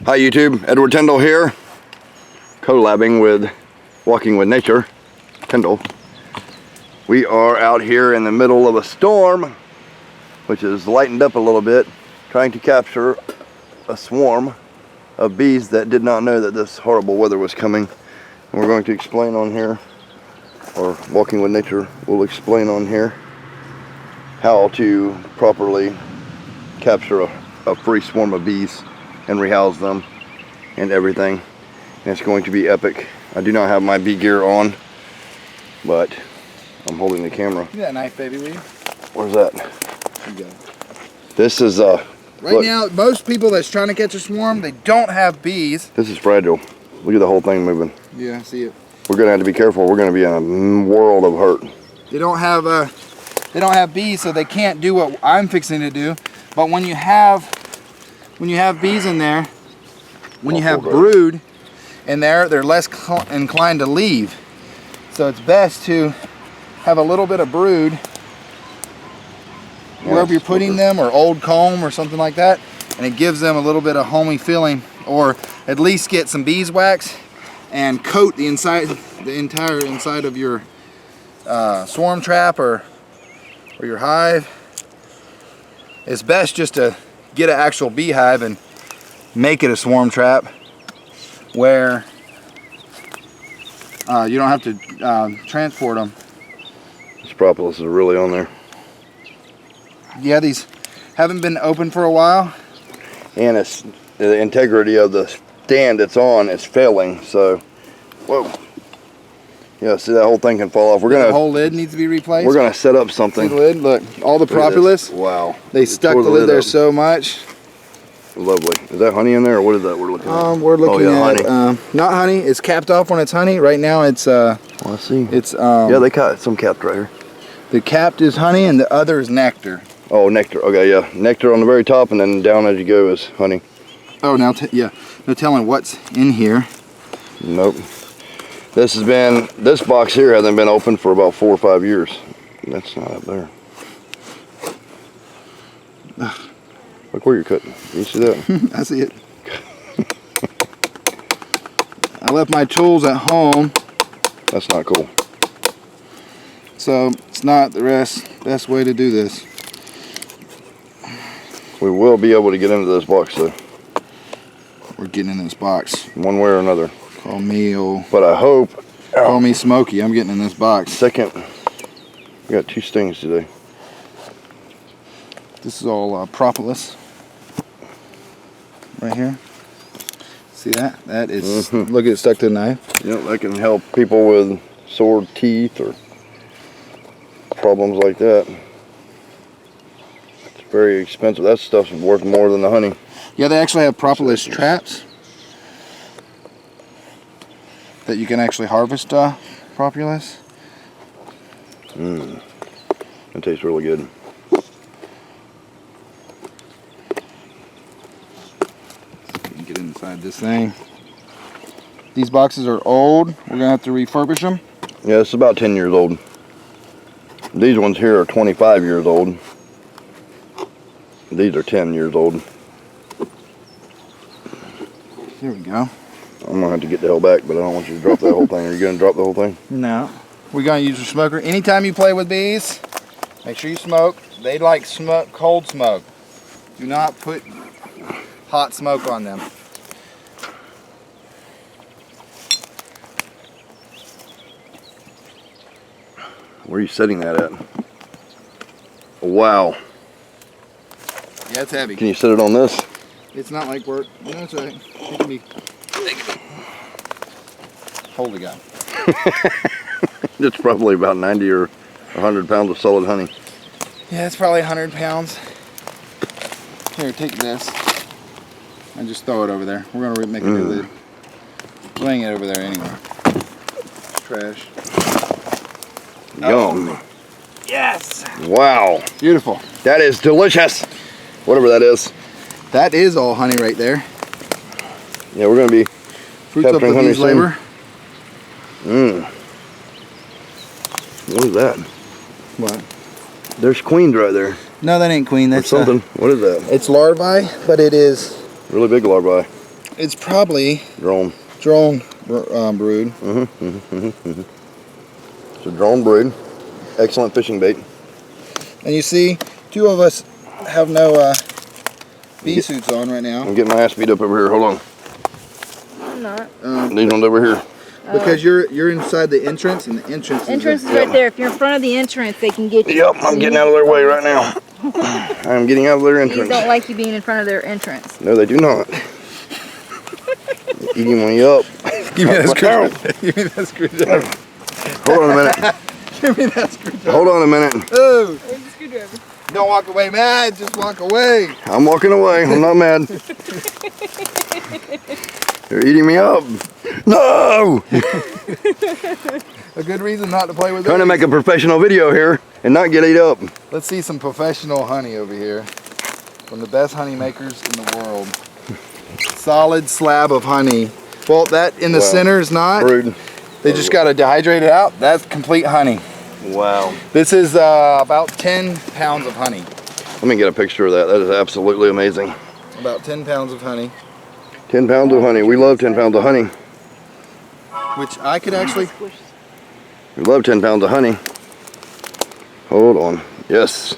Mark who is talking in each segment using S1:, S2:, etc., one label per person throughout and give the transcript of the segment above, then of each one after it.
S1: Hi YouTube, Edward Tyndall here, collabing with Walking with Nature, Tyndall. We are out here in the middle of a storm, which is lightened up a little bit, trying to capture a swarm of bees that did not know that this horrible weather was coming. And we're going to explain on here, or Walking with Nature will explain on here, how to properly capture a free swarm of bees and rehouse them and everything. And it's going to be epic. I do not have my bee gear on, but I'm holding the camera.
S2: You got a knife, baby, will you?
S1: Where's that?
S2: You got it.
S1: This is
S2: right
S1: look,
S2: now, most people that's trying to catch a swarm, they don't have bees.
S1: this is fragile. Look at the whole thing moving.
S2: Yeah, I see it.
S1: We're gonna have to be careful. We're gonna be in a world of hurt.
S2: They don't have bees, so they can't do what I'm fixing to do. But when you have bees in there, when you have brood in there, they're less inclined to leave. So it's best to have a little bit of brood wherever you're putting them, or old comb or something like that, and it gives them a little bit of homey feeling. Or at least get some beeswax and coat the entire inside of your swarm trap or your hive. It's best just to get an actual beehive and make it a swarm trap where you don't have to transport them.
S1: This propolis is really on there.
S2: Yeah, these haven't been open for a while.
S1: And it's the integrity of the stand it's on is failing, so whoa. Yeah, see that whole thing can fall off.
S2: The whole lid needs to be replaced.
S1: We're gonna set up something.
S2: See the lid? Look, all the propolis.
S1: Wow.
S2: They stuck the lid there so much.
S1: Lovely. Is that honey in there, or what is that we're looking at?
S2: We're looking at
S1: honey.
S2: not honey. It's capped off when it's honey. Right now it's
S1: I see.
S2: It's
S1: yeah, they got some capped right here.
S2: The capped is honey and the other is nectar.
S1: Oh, nectar. Okay, yeah. Nectar on the very top, and then down as you go is honey.
S2: Oh, now yeah. No telling what's in here.
S1: Nope. This box here hasn't been open for about 4 or 5 years. That's not up there. Look where you're cutting. You see that?
S2: I see it. I left my tools at home.
S1: That's not cool.
S2: So it's not the best way to do this.
S1: We will be able to get into this box though.
S2: We're getting in this box.
S1: One way or another.
S2: Call me old.
S1: But I hope.
S2: Call me Smokey. I'm getting in this box.
S1: Second. We got 2 stings today.
S2: This is all propolis. Right here. See that? That is. Look at it stuck to the knife.
S1: Yep, that can help people with sore teeth or problems like that. It's very expensive. That stuff's worth more than the honey.
S2: Yeah, they actually have propolis traps that you can actually harvest propolis.
S1: It tastes really good.
S2: Get inside this thing. These boxes are old. We're gonna have to refurbish them.
S1: Yeah, it's about 10 years old. These ones here are 25 years old. These are 10 years old.
S2: Here we go.
S1: I'm gonna have to get the hell back, but I don't want you to drop that whole thing. Are you gonna drop the whole thing?
S2: No. We're gonna use a smoker. Anytime you play with bees, make sure you smoke. They like cold smoke. Do not put hot smoke on them.
S1: Where are you setting that at? Wow.
S2: Yeah, it's heavy.
S1: Can you set it on this?
S2: It's not like work. No, it's right. It can be. Holy God.
S1: It's probably about 90 or 100 pounds of solid honey.
S2: Yeah, it's probably 100 pounds. Here, take this. And just throw it over there. We're gonna make a new lid. Laying it over there anyway. Trash.
S1: Yum.
S2: Oh. Yes.
S1: Wow.
S2: Beautiful.
S1: That is delicious. Whatever that is.
S2: That is all honey right there.
S1: Yeah, we're gonna be
S2: Fruits of the
S1: capturing honey
S2: bees'
S1: soon.
S2: labor.
S1: What is that?
S2: What?
S1: There's queens right there.
S2: No, that ain't queen. That's
S1: something. What is that?
S2: It's larvae, but it is.
S1: Really big larvae.
S2: It's probably
S1: Drone.
S2: brood.
S1: It's a drone brood. Excellent fishing bait.
S2: And you see, two of us have no bee suits on right now.
S1: I'm getting my ass beat up over here. Hold on.
S3: I'm not.
S1: These ones over here.
S2: Because you're inside the entrance, and the entrance
S3: Entrance is right there. If you're in front of the entrance, they can get you.
S1: Yep, I'm getting out of their way right now. I'm getting out of their
S3: Bees
S1: entrance.
S3: don't like you being in front of their entrance.
S1: No, they do not. Eating me up.
S2: Give me that screwdriver. Give me that screwdriver.
S1: Hold on a minute.
S2: Give me that screwdriver.
S1: Hold on a minute.
S2: Oh,
S3: Where's the screwdriver?
S2: don't walk away, man. Just walk away.
S1: I'm walking away. I'm not mad. They're eating me up. No!
S2: A good reason not to play with
S1: Trying to
S2: bees.
S1: make a professional video here and not get ate up.
S2: Let's see some professional honey over here from the best honey makers in the world. Solid slab of honey. Well, that in the
S1: Wow.
S2: center is not.
S1: Brood.
S2: They just got to dehydrate it out. That's complete honey.
S1: Wow.
S2: This is about 10 pounds of honey.
S1: Let me get a picture of that. That is absolutely amazing.
S2: About 10 pounds of honey,
S1: 10 pounds of honey. We love 10 pounds of honey.
S2: which I could actually.
S1: We love 10 pounds of honey. Hold on. Yes.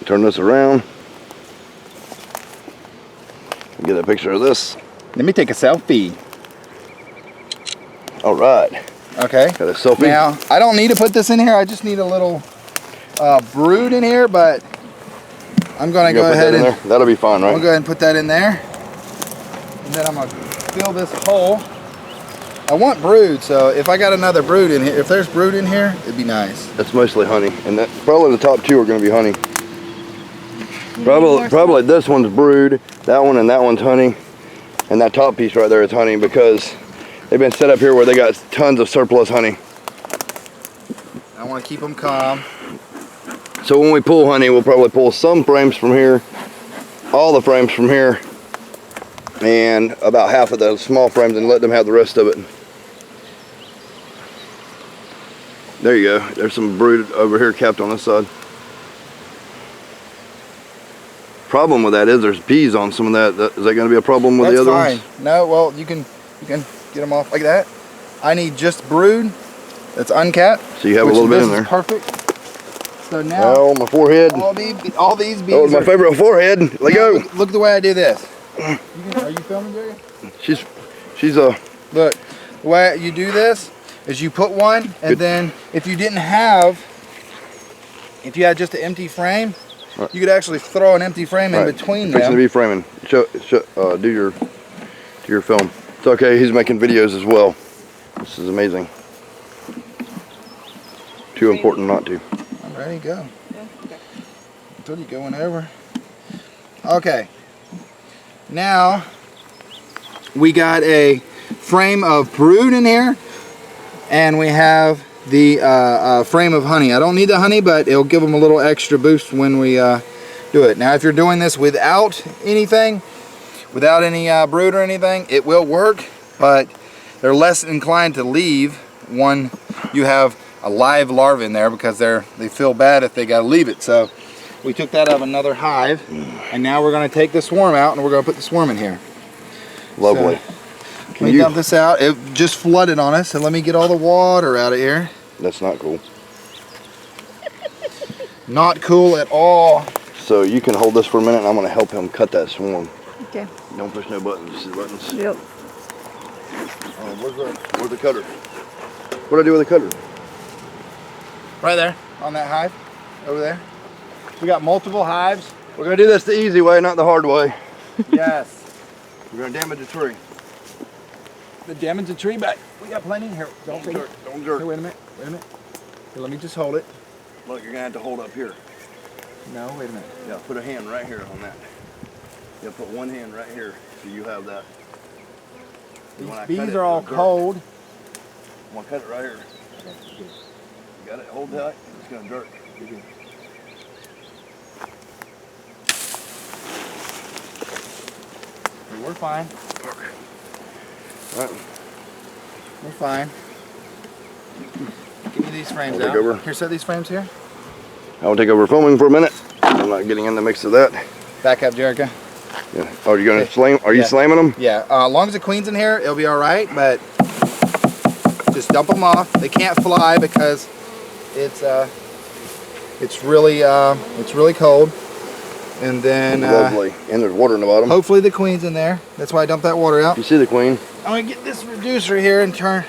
S1: Turn this around. Get a picture of this.
S2: Let me take a selfie.
S1: All right.
S2: Okay.
S1: Got a selfie.
S2: Now, I don't need to put this in here. I just need a little brood in here, but I'm going to
S1: You
S2: go
S1: gonna put
S2: ahead
S1: that in
S2: and
S1: there? That'll be fine,
S2: I'll
S1: right?
S2: go ahead and put that in there. And then I'm going to fill this hole. I want brood, so if I got another brood in here, if there's brood in here, it'd be nice.
S1: That's mostly honey, and that probably the top two are going to be honey. Probably this one's brood, that one and that one's honey, and that top piece right there is honey because they've been set up here where they got tons of surplus honey.
S2: I want to keep them calm.
S1: So when we pull honey, we'll probably pull some frames from here, all the frames from here, and about half of the small frames, and let them have the rest of it. There you go. There's some brood over here capped on this side. Problem with that is there's bees on some of that. Is that going to be a problem with the other
S2: That's
S1: ones?
S2: fine. No, well, you can get them off like that. I need just brood that's uncapped.
S1: So you have a little bit in there.
S2: Perfect. So now
S1: Oh, my forehead.
S2: all these bees.
S1: Oh, my favorite forehead. Let go.
S2: Look the way I do this. Are you filming, Jerry?
S1: She's
S2: Look, the way you do this is you put one, and
S1: Good.
S2: then if you had just an empty frame,
S1: Right.
S2: you could actually throw an empty frame in
S1: right.
S2: between
S1: Fixing to
S2: them.
S1: be framing. Do your film. It's okay. He's making videos as well. This is amazing. Too important not to.
S2: I'm ready to go. Until you going over. Okay. Now we got a frame of brood in here, and we have the frame of honey. I don't need the honey, but it'll give them a little extra boost when we do it. Now, if you're doing this without anything, without any brood or anything, it will work, but they're less inclined to leave when you have a live larva in there because they feel bad if they got to leave it. So we took that out of another hive, and now we're going to take the swarm out, and we're going to put the swarm in here.
S1: Lovely.
S2: Let me dump this out. It just flooded on us, so let me get all the water out of here.
S1: That's not cool.
S2: Not cool at all.
S1: So you can hold this for a minute, and I'm going to help him cut that swarm.
S3: Okay.
S1: Don't push no buttons. Just the buttons.
S3: Yep.
S1: Where's the cutter? What do I do with the cutter?
S2: Right there, on that hive, over there. We got multiple hives.
S1: We're going to do this the easy way, not the hard way.
S2: Yes.
S1: We're going to damage a tree.
S2: The damage the tree, but we got plenty in here. Don't
S1: jerk. Don't
S2: Here,
S1: jerk.
S2: wait a minute. Here, let me just hold it.
S1: Look, you're going to have to hold up here.
S2: No, wait a minute.
S1: Yeah, put a hand right here on that. Yeah, put one hand right here so you have that.
S2: These
S1: When I cut
S2: bees
S1: it,
S2: are all
S1: it'll jerk.
S2: cold.
S1: I'm going to cut it right here. You got it? Hold tight. It's going to jerk.
S2: We're fine.
S1: All right.
S2: We're fine. Give me these frames
S1: I'll take
S2: out.
S1: over.
S2: Here, set these frames here.
S1: I'll take over filming for a minute. I'm not getting in the mix of that.
S2: Back up, Jerica.
S1: Yeah. Oh, you gonna slam? Are you
S2: Yeah.
S1: slamming them?
S2: Yeah, as long as the queen's in here, it'll be all right, but just dump them off. They can't fly because it's really cold. And then
S1: Lovely. And there's water in the bottom.
S2: hopefully the queen's in there. That's why I dumped that water out.
S1: You see the queen?
S2: I'm gonna get this reducer here and
S1: Don't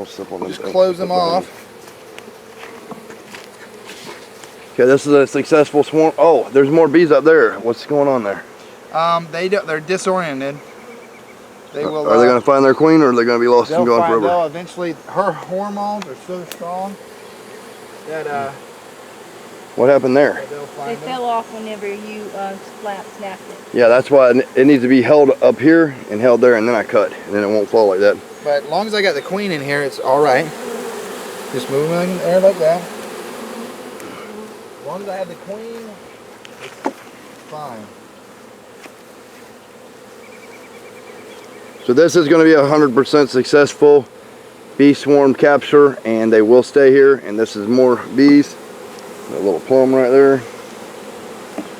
S1: step on them.
S2: just close them off.
S1: Okay, this is a successful swarm. Oh, there's more bees up there. What's going on there?
S2: They're disoriented. They will.
S1: Are they going to find their queen, or are they going to be lost and gone forever?
S2: They'll eventually. Her hormones are so strong that
S1: What happened there?
S2: they'll find
S3: They
S2: them.
S3: fell off whenever you snapped it.
S1: Yeah, that's why it needs to be held up here and held there, and then I cut, and then it won't fall like that.
S2: But as long as I got the queen in here, it's all right. Just move them in the air like that. As long as I have the queen, it's fine.
S1: So this is going to be 100% successful bee swarm capture, and they will stay here. And this is more bees. A little plum right there.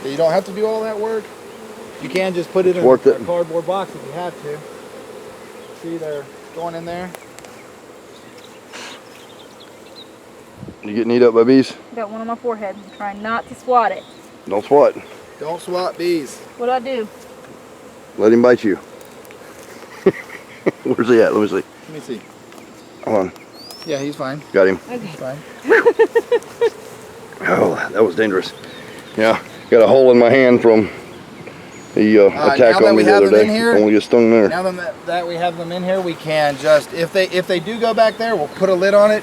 S2: So you don't have to do all that work. You can just put it in
S1: Worth it.
S2: a cardboard box if you have to. See, they're going in there.
S1: You get kneed up by bees?
S3: Got one on my forehead. I'm trying not to swat it.
S1: Don't swat.
S2: Don't swat bees.
S3: What do I do?
S1: Let him bite you. Where's he at? Let me see.
S2: Let me see.
S1: Hold on.
S2: Yeah, he's fine.
S1: Got him.
S3: Okay.
S2: He's fine.
S1: Oh, that was dangerous. Yeah, got a hole in my hand from the attack
S2: now that
S1: on me
S2: we
S1: the
S2: have
S1: other
S2: them in
S1: day.
S2: here-
S1: I want to get stung there.
S2: Now that we have them in here, we can just, if they do go back there, we'll put a lid on it.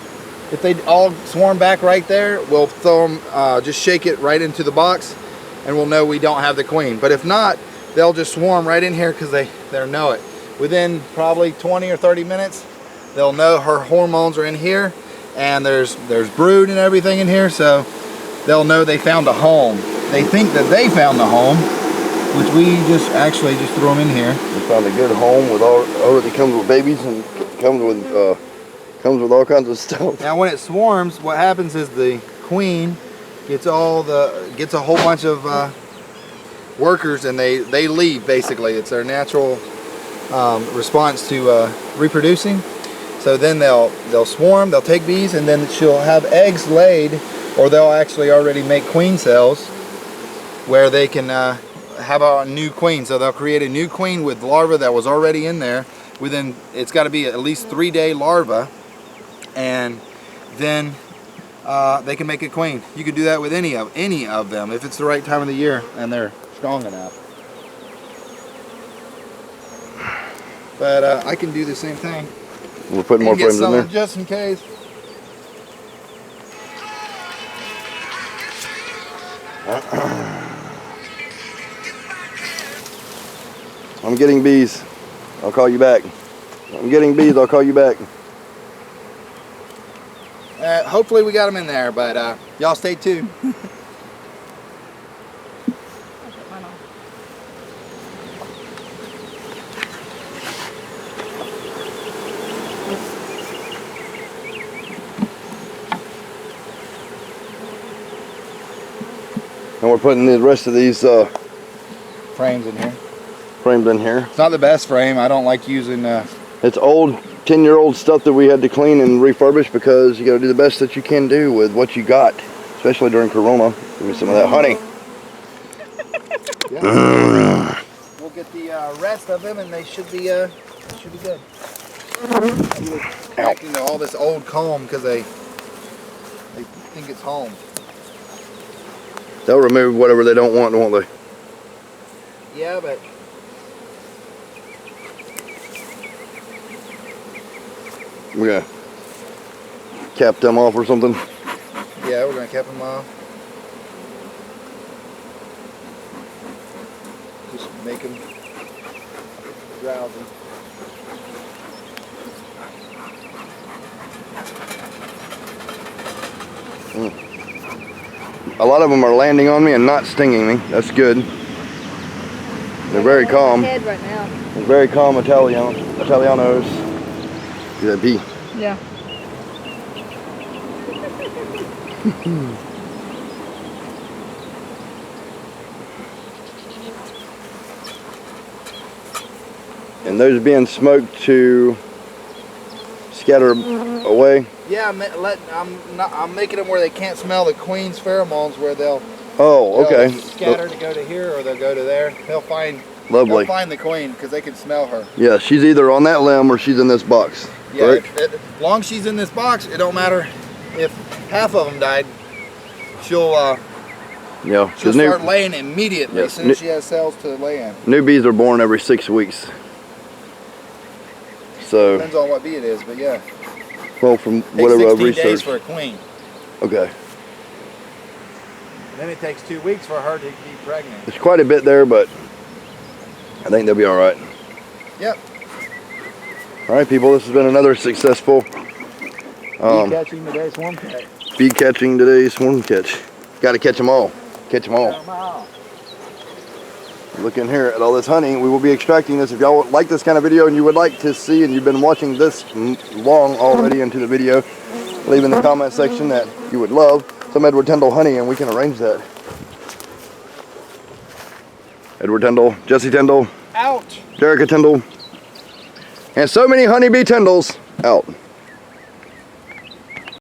S2: If they all swarm back right there, we'll throw them, just shake it right into the box, and we'll know we don't have the queen. But if not, they'll just swarm right in here because they know it. Within probably 20 or 30 minutes, they'll know her hormones are in here, and there's brood and everything in here, so they'll know they found a home. They think that they found a home, which we just threw them in here.
S1: We found a good home with already comes with babies and comes with all kinds of stuff.
S2: Now when it swarms, what happens is the queen gets a whole bunch of workers, and they leave basically. It's their natural response to reproducing. So then they'll swarm, they'll take bees, and then she'll have eggs laid, or they'll actually already make queen cells where they can have a new queen. So they'll create a new queen with larvae that was already in there. It's got to be at least 3-day larva, and then they can make a queen. You could do that with any of them if it's the right time of the year and they're strong enough. But I can do the same thing.
S1: We're putting more
S2: And get
S1: frames in
S2: some
S1: there.
S2: just in case.
S1: I'm getting bees. I'll call you back. I'm getting bees. I'll call you back.
S2: Hopefully we got them in there, but y'all stay tuned.
S3: I'll put mine on.
S1: And we're putting the rest of these
S2: Frames in here.
S1: frames in here.
S2: It's not the best frame. I don't like using.
S1: It's old, 10-year-old stuff that we had to clean and refurbish because you got to do the best that you can do with what you got, especially during Corona. Give me some of that honey.
S2: Yeah. We'll get the rest of them, and they should be good. Back into all this old comb because they think it's home.
S1: They'll remove whatever they don't want, won't they?
S2: Yeah, but
S1: We're gonna cap them off or something.
S2: yeah, we're gonna cap them off. Just make them drowsy.
S1: A lot of them are landing on me and not stinging me. That's good. They're very calm.
S3: Head right now.
S1: They're very calm Italianos. See that bee?
S3: Yeah.
S1: And those being smoked to scatter away.
S2: Yeah, I'm making them where they can't smell the queen's pheromones, where they'll
S1: Okay.
S2: scatter to go to here or they'll go to there. They'll find the queen because they can smell her.
S1: Yeah, she's either on that limb or she's in this box.
S2: Yeah, as long as she's in this box, it don't matter if half of them died. She'll start laying immediately as soon as she has cells to lay in.
S1: New bees are born every 6 weeks. So
S2: depends on what bee it is, but yeah.
S1: Well, from whatever I've researched.
S2: 16 days for a queen.
S1: Okay.
S2: Then it takes 2 weeks for her to be pregnant.
S1: There's quite a bit there, but I think they'll be all right.
S2: Yep.
S1: All right, people, this has been another successful
S2: bee catching today, swarm catch.
S1: Bee catching today, swarm catch. Got to catch them all. Catch them all. Looking here at all this honey, we will be extracting this. If y'all like this kind of video and you would like to see, and you've been watching this long already into the video, leave in the comment section that you would love some Edward Tyndall honey, and we can arrange that. Edward Tyndall, Jesse Tyndall,
S2: out.
S1: Jerica Tyndall, and so many honeybee Tyndalls out.